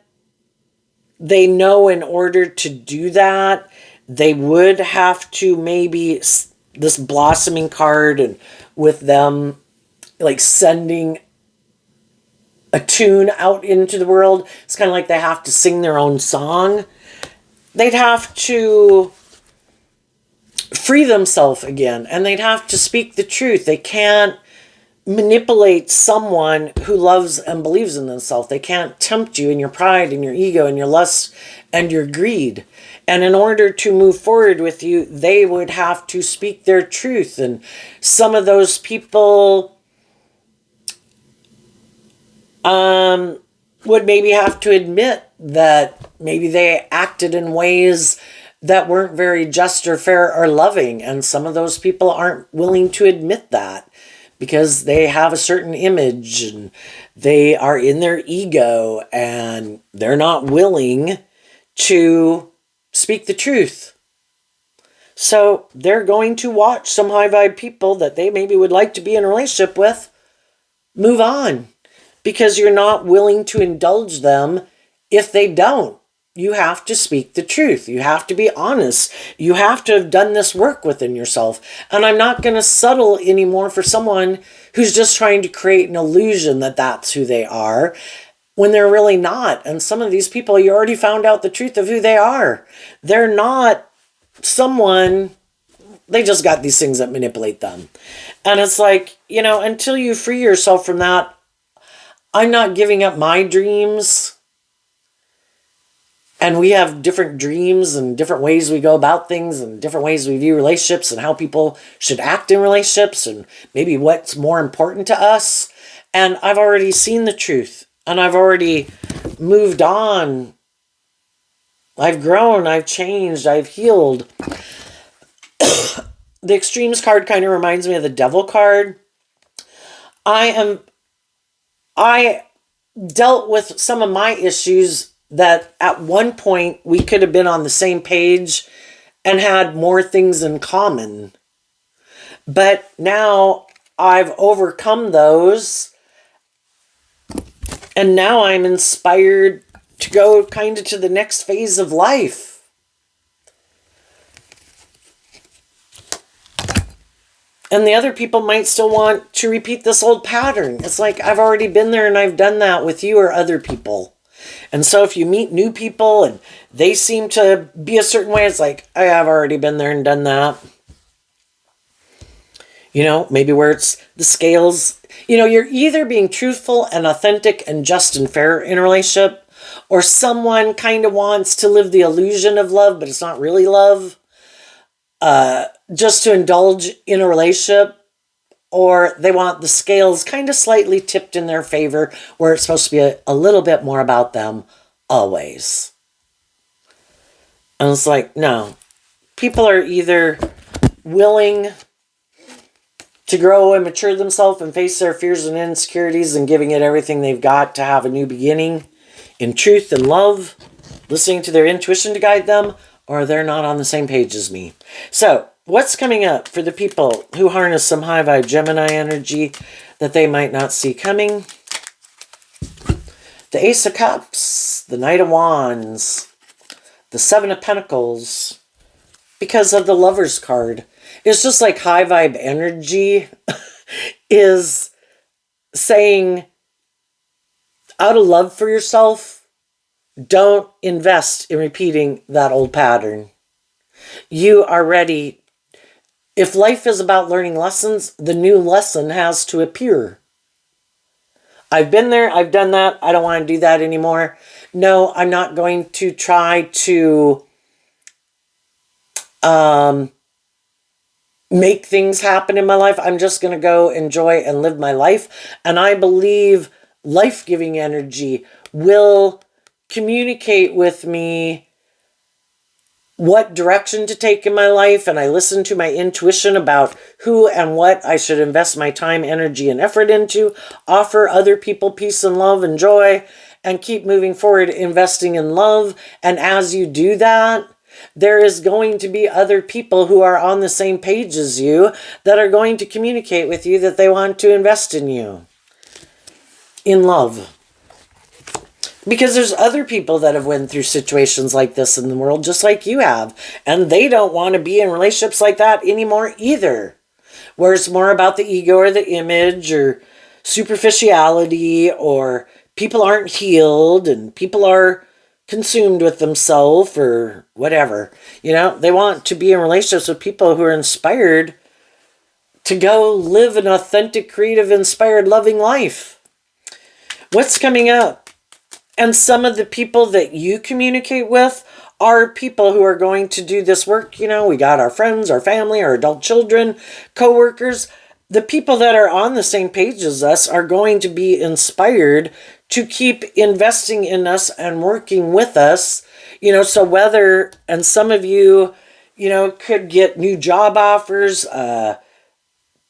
they know in order to do that, they would have to maybe this blossoming card and with them like sending a tune out into the world. It's kind of like they have to sing their own song. They'd have to free themselves again and they'd have to speak the truth. They can't manipulate someone who loves and believes in themselves. They can't tempt you in your pride and your ego and your lust and your greed. And in order to move forward with you, they would have to speak their truth. And some of those people would maybe have to admit that maybe they acted in ways that weren't very just or fair or loving. And some of those people aren't willing to admit that, because they have a certain image and they are in their ego and they're not willing to speak the truth. So they're going to watch some high vibe people that they maybe would like to be in a relationship with move on, because you're not willing to indulge them if they don't. You have to speak the truth. You have to be honest. You have to have done this work within yourself. And I'm not going to settle anymore for someone who's just trying to create an illusion that that's who they are when they're really not. And some of these people, you already found out the truth of who they are. They're not someone, they just got these things that manipulate them. And it's like, until you free yourself from that, I'm not giving up my dreams. And we have different dreams and different ways we go about things and different ways we view relationships and how people should act in relationships and maybe what's more important to us. And I've already seen the truth and I've already moved on I've grown, I've changed, I've healed. The extremes card kind of reminds me of the devil card. I I dealt with some of my issues that at one point we could have been on the same page and had more things in common. But now I've overcome those, and now I'm inspired to go kind of to the next phase of life. And the other people might still want to repeat this old pattern. It's like, I've already been there and I've done that with you or other people. And so if you meet new people and they seem to be a certain way, it's like, I have already been there and done that. You know, maybe where it's the scales. You know, you're either being truthful and authentic and just and fair in a relationship, or someone kind of wants to live the illusion of love, but it's not really love. Just to indulge in a relationship, or they want the scales kind of slightly tipped in their favor where it's supposed to be a little bit more about them always. And it's like, no. People are either willing to grow and mature themselves and face their fears and insecurities and giving it everything they've got to have a new beginning in truth and love, listening to their intuition to guide them, or they're not on the same page as me. So, what's coming up for the people who harness some high vibe Gemini energy that they might not see coming? The Ace of Cups, the Knight of Wands, the Seven of Pentacles, because of the Lover's card. It's just like high vibe energy is saying, out of love for yourself, don't invest in repeating that old pattern. You are ready. If life is about learning lessons, the new lesson has to appear. I've been there. I've done that. I don't want to do that anymore. No, I'm not going to try to make things happen in my life. I'm just going to go enjoy and live my life. And I believe life-giving energy will communicate with me what direction to take in my life, and I listen to my intuition about who and what I should invest my time, energy, and effort into, offer other people peace and love and joy, and keep moving forward, investing in love. And as you do that, there is going to be other people who are on the same page as you that are going to communicate with you that they want to invest in you, in love. Because there's other people that have went through situations like this in the world, just like you have. And they don't want to be in relationships like that anymore either. Where it's more about the ego or the image or superficiality, or people aren't healed and people are consumed with themselves or whatever. You know, they want to be in relationships with people who are inspired to go live an authentic, creative, inspired, loving life. What's coming up? And some of the people that you communicate with are people who are going to do this work. You know, we got our friends, our family, our adult children, co-workers. The people that are on the same page as us are going to be inspired to keep investing in us and working with us. You know, so whether, and some of you, you know, could get new job offers,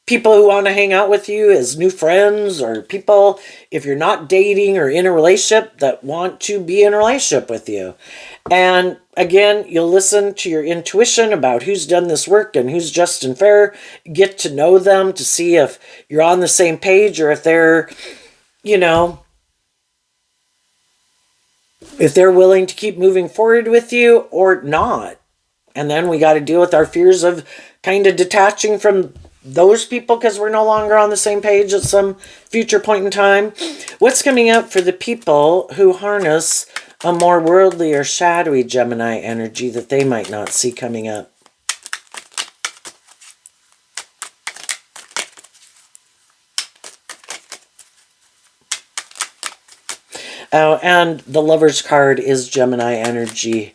people who want to hang out with you as new friends, or people, if you're not dating or in a relationship, that want to be in a relationship with you. And again, you'll listen to your intuition about who's done this work and who's just and fair. Get to know them to see if you're on the same page, or if they're, you know, if they're willing to keep moving forward with you or not. And then we got to deal with our fears of kind of detaching from those people because we're no longer on the same page at some future point in time. What's coming up for the people who harness a more worldly or shadowy Gemini energy that they might not see coming up? Oh, and the Lover's card is Gemini energy.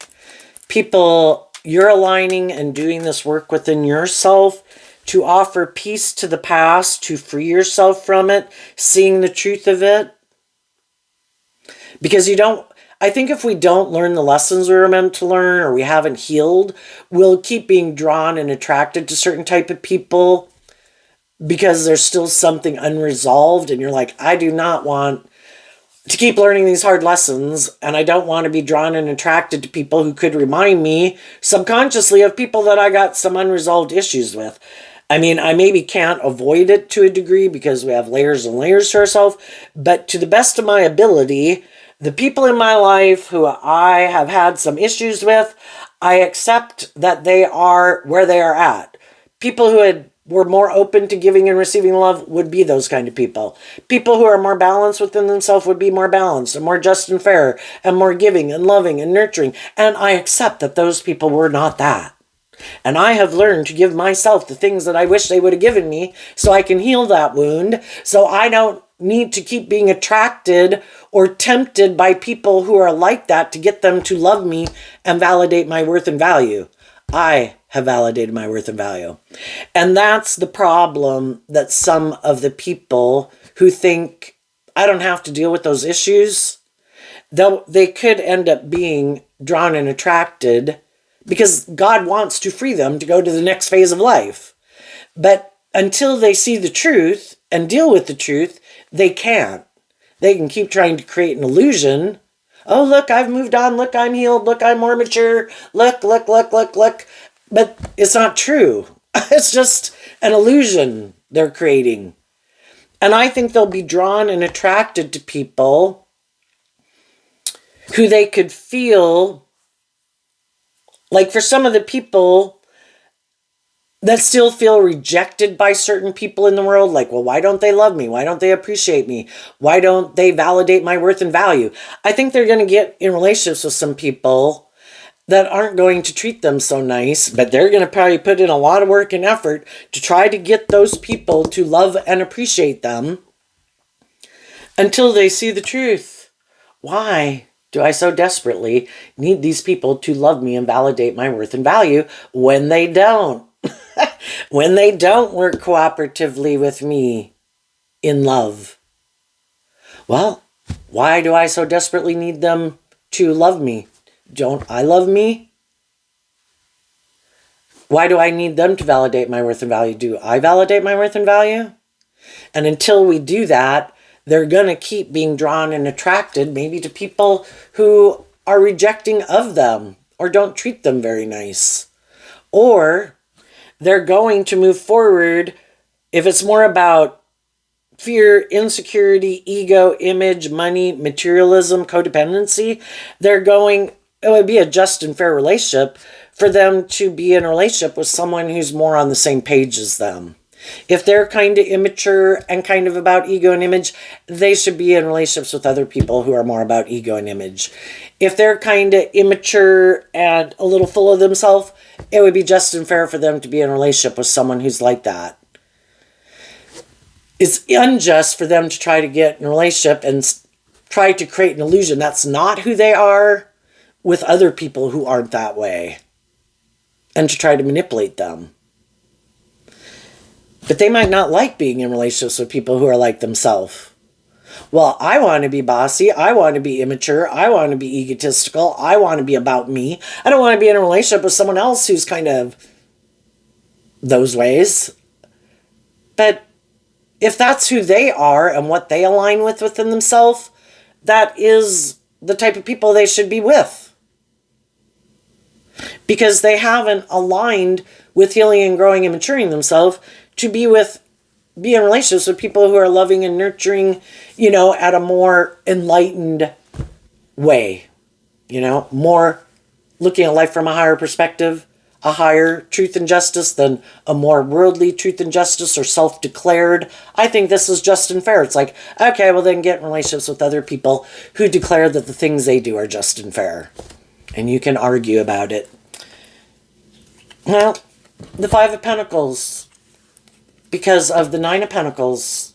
People, you're aligning and doing this work within yourself to offer peace to the past, to free yourself from it, seeing the truth of it. Because you don't, I think if we don't learn the lessons we were meant to learn, or we haven't healed, we'll keep being drawn and attracted to certain type of people because there's still something unresolved, and you're like, I do not want to keep learning these hard lessons, and I don't want to be drawn and attracted to people who could remind me subconsciously of people that I got some unresolved issues with. I mean, I maybe can't avoid it to a degree because we have layers and layers to ourselves, but to the best of my ability, the people in my life who I have had some issues with, I accept that they are where they are at. People who were more open to giving and receiving love would be those kind of people. People who are more balanced within themselves would be more balanced and more just and fair and more giving and loving and nurturing. And I accept that those people were not that. And I have learned to give myself the things that I wish they would have given me so I can heal that wound, so I don't need to keep being attracted or tempted by people who are like that to get them to love me and validate my worth and value. I have validated my worth and value. And that's the problem that some of the people who think I don't have to deal with those issues, though they could end up being drawn and attracted because God wants to free them to go to the next phase of life. But until they see the truth and deal with the truth, they can't. They can keep trying to create an illusion. Oh, look, I've moved on. Look, I'm healed. Look, I'm more mature. Look. But it's not true. It's just an illusion they're creating. And I think they'll be drawn and attracted to people who they could feel, like for some of the people that still feel rejected by certain people in the world, like, well, why don't they love me? Why don't they appreciate me? Why don't they validate my worth and value? I think they're going to get in relationships with some people that aren't going to treat them so nice, but they're going to probably put in a lot of work and effort to try to get those people to love and appreciate them until they see the truth. Why do I so desperately need these people to love me and validate my worth and value when they don't? When they don't work cooperatively with me in love? Well, why do I so desperately need them to love me? Don't I love me? Why do I need them to validate my worth and value? Do I validate my worth and value? And until we do that, they're going to keep being drawn and attracted maybe to people who are rejecting of them or don't treat them very nice. Or they're going to move forward if it's more about fear, insecurity, ego, image, money, materialism, codependency. It would be a just and fair relationship for them to be in a relationship with someone who's more on the same page as them. If they're kind of immature and kind of about ego and image, they should be in relationships with other people who are more about ego and image. If they're kind of immature and a little full of themselves, it would be just and fair for them to be in a relationship with someone who's like that. It's unjust for them to try to get in a relationship and try to create an illusion that's not who they are with other people who aren't that way, and to try to manipulate them. But they might not like being in relationships with people who are like themselves. Well, I want to be bossy. I want to be immature. I want to be egotistical. I want to be about me. I don't want to be in a relationship with someone else who's kind of those ways. But if that's who they are and what they align with within themselves, that is the type of people they should be with. Because they haven't aligned with healing and growing and maturing themselves to be in relationships with people who are loving and nurturing, at a more enlightened way, more looking at life from a higher perspective, a higher truth and justice than a more worldly truth and justice or self-declared. I think this is just and fair. It's like, okay, well then get in relationships with other people who declare that the things they do are just and fair. And you can argue about it. Well, the Five of Pentacles, because of the Nine of Pentacles,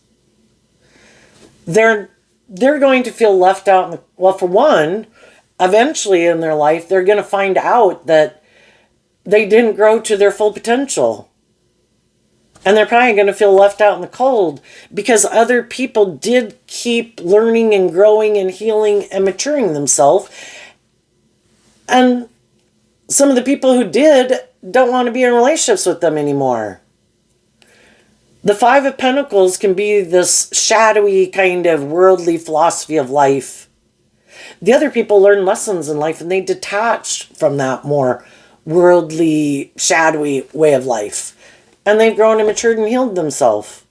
they're going to feel left out. Well, for one, eventually in their life, they're going to find out that they didn't grow to their full potential. And they're probably going to feel left out in the cold because other people did keep learning and growing and healing and maturing themselves. And some of the people who did don't want to be in relationships with them anymore. The Five of Pentacles can be this shadowy kind of worldly philosophy of life. The other people learn lessons in life and they detach from that more worldly, shadowy way of life. And they've grown and matured and healed themselves.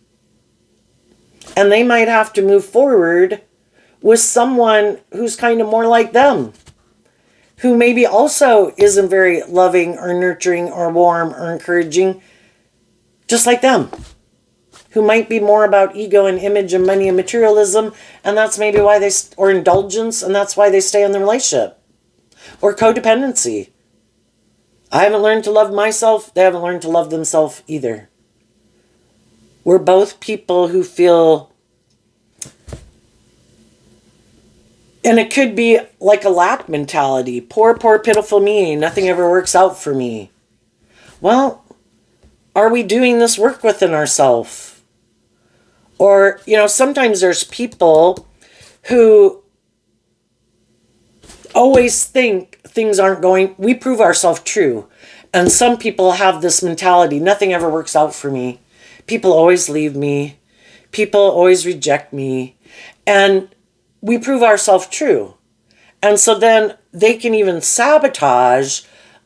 And they might have to move forward with someone who's kind of more like them, who maybe also isn't very loving or nurturing or warm or encouraging, just like them, who might be more about ego and image and money and materialism, and that's maybe why they, or indulgence, and that's why they stay in the relationship, or codependency. I haven't learned to love myself. They haven't learned to love themselves either. We're both people who feel, and it could be like a lack mentality. Poor, poor, pitiful me. Nothing ever works out for me. Well, are we doing this work within ourselves? Or, sometimes there's people who always think things aren't going, we prove ourselves true. And some people have this mentality, nothing ever works out for me. People always leave me. People always reject me. And we prove ourselves true. And so then they can even sabotage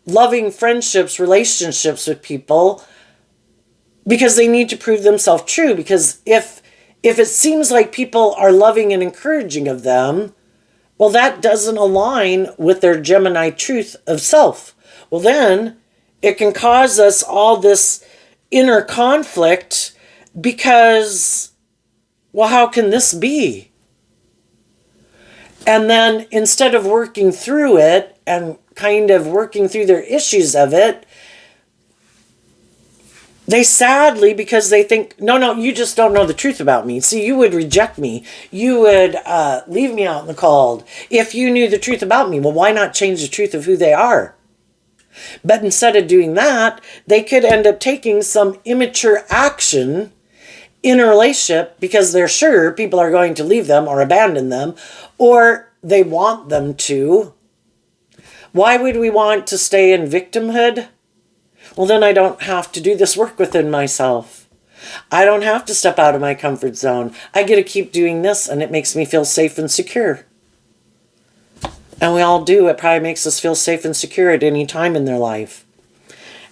loving friendships, relationships with people because they need to prove themselves true. Because if it seems like people are loving and encouraging of them, well, that doesn't align with their Gemini truth of self. Well, then it can cause us all this inner conflict because, well, how can this be? And then instead of working through it and kind of working through their issues of it, they sadly, because they think, no, you just don't know the truth about me. See, you would reject me. You would leave me out in the cold if you knew the truth about me. Well, why not change the truth of who they are? But instead of doing that, they could end up taking some immature action in a relationship because they're sure people are going to leave them or abandon them, or they want them to. Why would we want to stay in victimhood? Well, then I don't have to do this work within myself. I don't have to step out of my comfort zone. I get to keep doing this, and it makes me feel safe and secure. And we all do. It probably makes us feel safe and secure at any time in their life.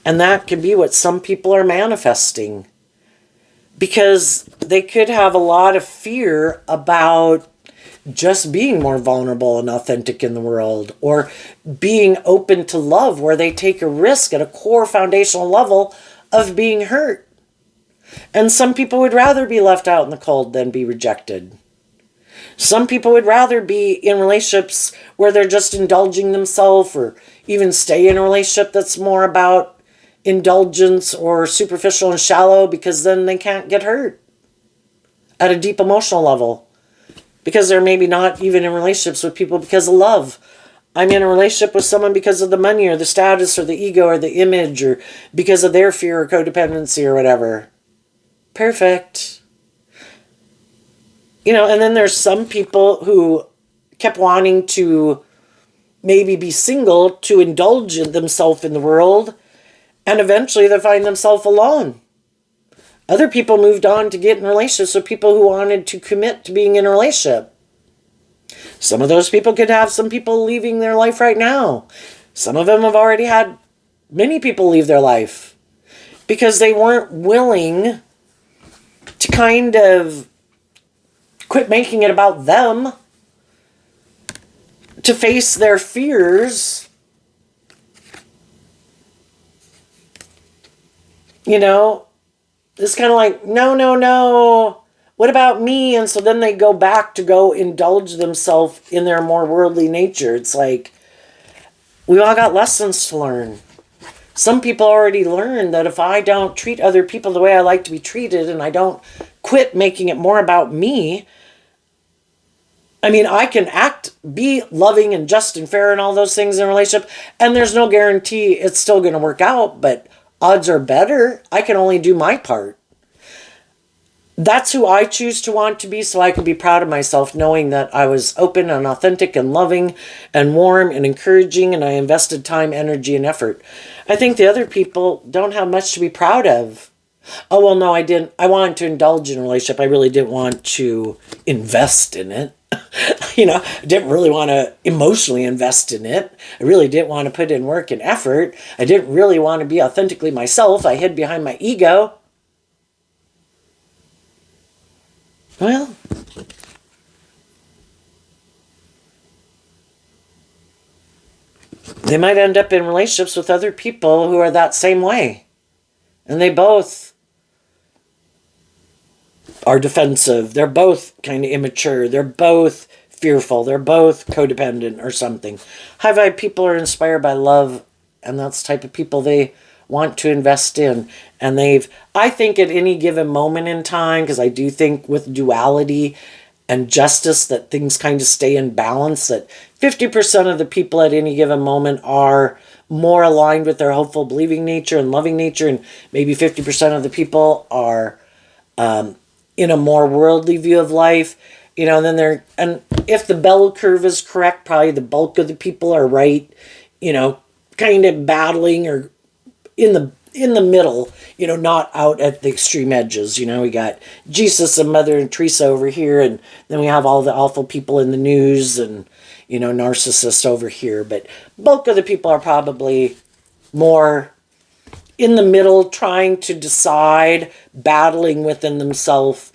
And that can be what some people are manifesting. Because they could have a lot of fear about just being more vulnerable and authentic in the world, or being open to love, where they take a risk at a core foundational level of being hurt. And some people would rather be left out in the cold than be rejected. Some people would rather be in relationships where they're just indulging themselves, or even stay in a relationship that's more about indulgence or superficial and shallow, because then they can't get hurt at a deep emotional level. Because they're maybe not even in relationships with people because of love. I'm in a relationship with someone because of the money or the status or the ego or the image, or because of their fear or codependency or whatever. Perfect. And then there's some people who kept wanting to maybe be single to indulge in themselves in the world, and eventually they find themselves alone. Other people moved on to get in relationships with people who wanted to commit to being in a relationship. Some of those people could have some people leaving their life right now. Some of them have already had many people leave their life because they weren't willing to kind of quit making it about them, to face their fears. It's kind of like, no, what about me? And so then they go back to go indulge themselves in their more worldly nature. It's like, we all got lessons to learn. Some people already learned that if I don't treat other people the way I like to be treated, and I don't quit making it more about me, I can be loving and just and fair and all those things in a relationship, and there's no guarantee it's still going to work out, but odds are better. I can only do my part. that's who I choose to want to be, so I can be proud of myself knowing that I was open and authentic and loving and warm and encouraging, and I invested time, energy, and effort. I think the other people don't have much to be proud of. Oh, well, no, I didn't. I wanted to indulge in a relationship. I really didn't want to invest in it. I didn't really want to emotionally invest in it. I really didn't want to put in work and effort. I didn't really want to be authentically myself. I hid behind my ego. Well, they might end up in relationships with other people who are that same way. And they both are defensive. They're both kind of immature. They're both fearful. They're both codependent or something. High vibe people are inspired by love, and that's the type of people they want to invest in. And I think at any given moment in time, because I do think with duality and justice that things kind of stay in balance, that 50% of the people at any given moment are more aligned with their hopeful, believing nature and loving nature, and maybe 50% of the people are in a more worldly view of life. And if the bell curve is correct, probably the bulk of the people are right, kind of battling or in the middle, not out at the extreme edges. We got Jesus and Mother Teresa over here, and then we have all the awful people in the news and, narcissists over here. But bulk of the people are probably more in the middle, trying to decide, battling within themselves,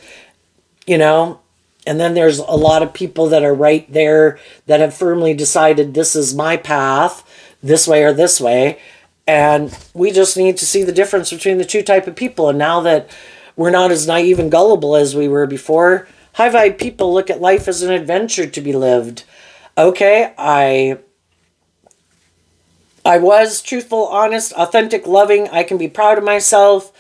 And then there's a lot of people that are right there that have firmly decided this is my path, this way or this way. And we just need to see the difference between the two type of people. And now that we're not as naive and gullible as we were before, high vibe people look at life as an adventure to be lived. Okay, I was truthful, honest, authentic, loving. I can be proud of myself.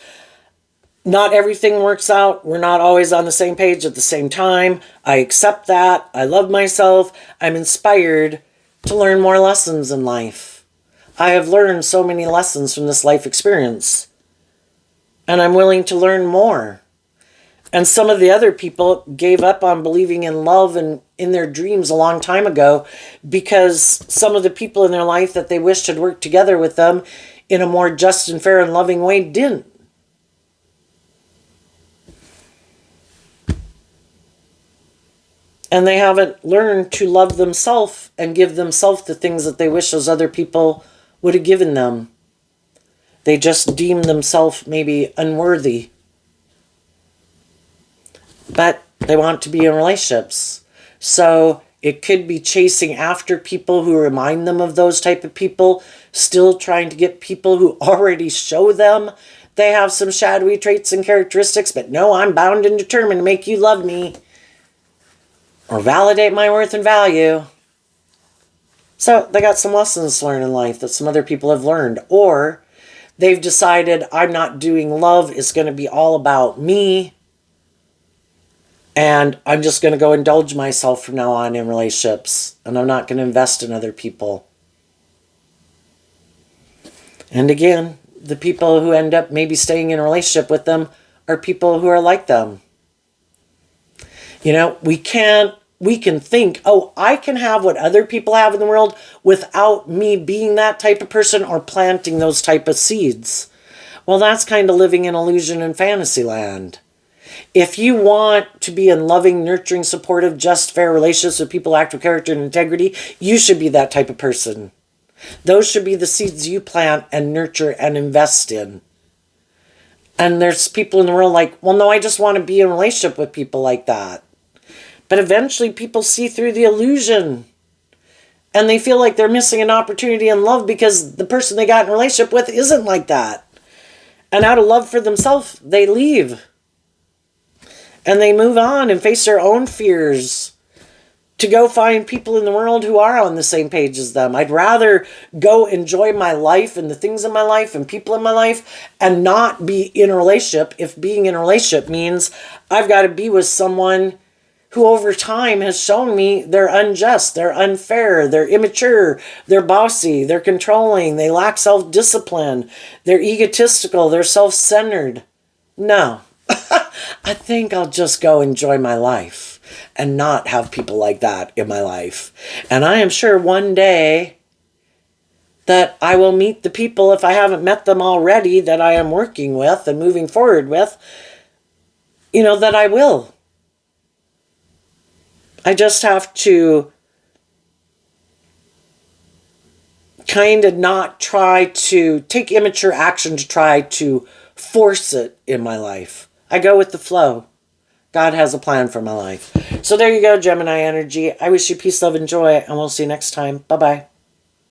Not everything works out. We're not always on the same page at the same time. I accept that. I love myself. I'm inspired to learn more lessons in life. I have learned so many lessons from this life experience, and I'm willing to learn more. And some of the other people gave up on believing in love and in their dreams a long time ago because some of the people in their life that they wished had worked together with them in a more just and fair and loving way didn't. And they haven't learned to love themselves and give themselves the things that they wish those other people would have given them. They just deem themselves maybe unworthy. But they want to be in relationships. So it could be chasing after people who remind them of those type of people, still trying to get people who already show them they have some shadowy traits and characteristics, but no, I'm bound and determined to make you love me or validate my worth and value. So they got some lessons to learn in life that some other people have learned. Or they've decided I'm not doing love. It's going to be all about me. And I'm just going to go indulge myself from now on in relationships. And I'm not going to invest in other people. And again, the people who end up maybe staying in a relationship with them are people who are like them. We can think, oh, I can have what other people have in the world without me being that type of person or planting those type of seeds. Well, that's kind of living in illusion and fantasy land. If you want to be in loving, nurturing, supportive, just, fair relationships with people, act with character and integrity, you should be that type of person. Those should be the seeds you plant and nurture and invest in. And there's people in the world like, well, no, I just want to be in a relationship with people like that. But eventually people see through the illusion and they feel like they're missing an opportunity in love because the person they got in a relationship with isn't like that. And out of love for themselves, they leave. And they move on and face their own fears to go find people in the world who are on the same page as them. I'd rather go enjoy my life and the things in my life and people in my life and not be in a relationship if being in a relationship means I've got to be with someone who over time has shown me they're unjust, they're unfair, they're immature, they're bossy, they're controlling, they lack self-discipline, they're egotistical, they're self-centered. No. I think I'll just go enjoy my life and not have people like that in my life. And I am sure one day that I will meet the people, if I haven't met them already, that I am working with and moving forward with, that I will. I just have to kind of not try to take immature action to try to force it in my life. I go with the flow. God has a plan for my life. So there you go, Gemini energy. I wish you peace, love, and joy, and we'll see you next time. Bye-bye.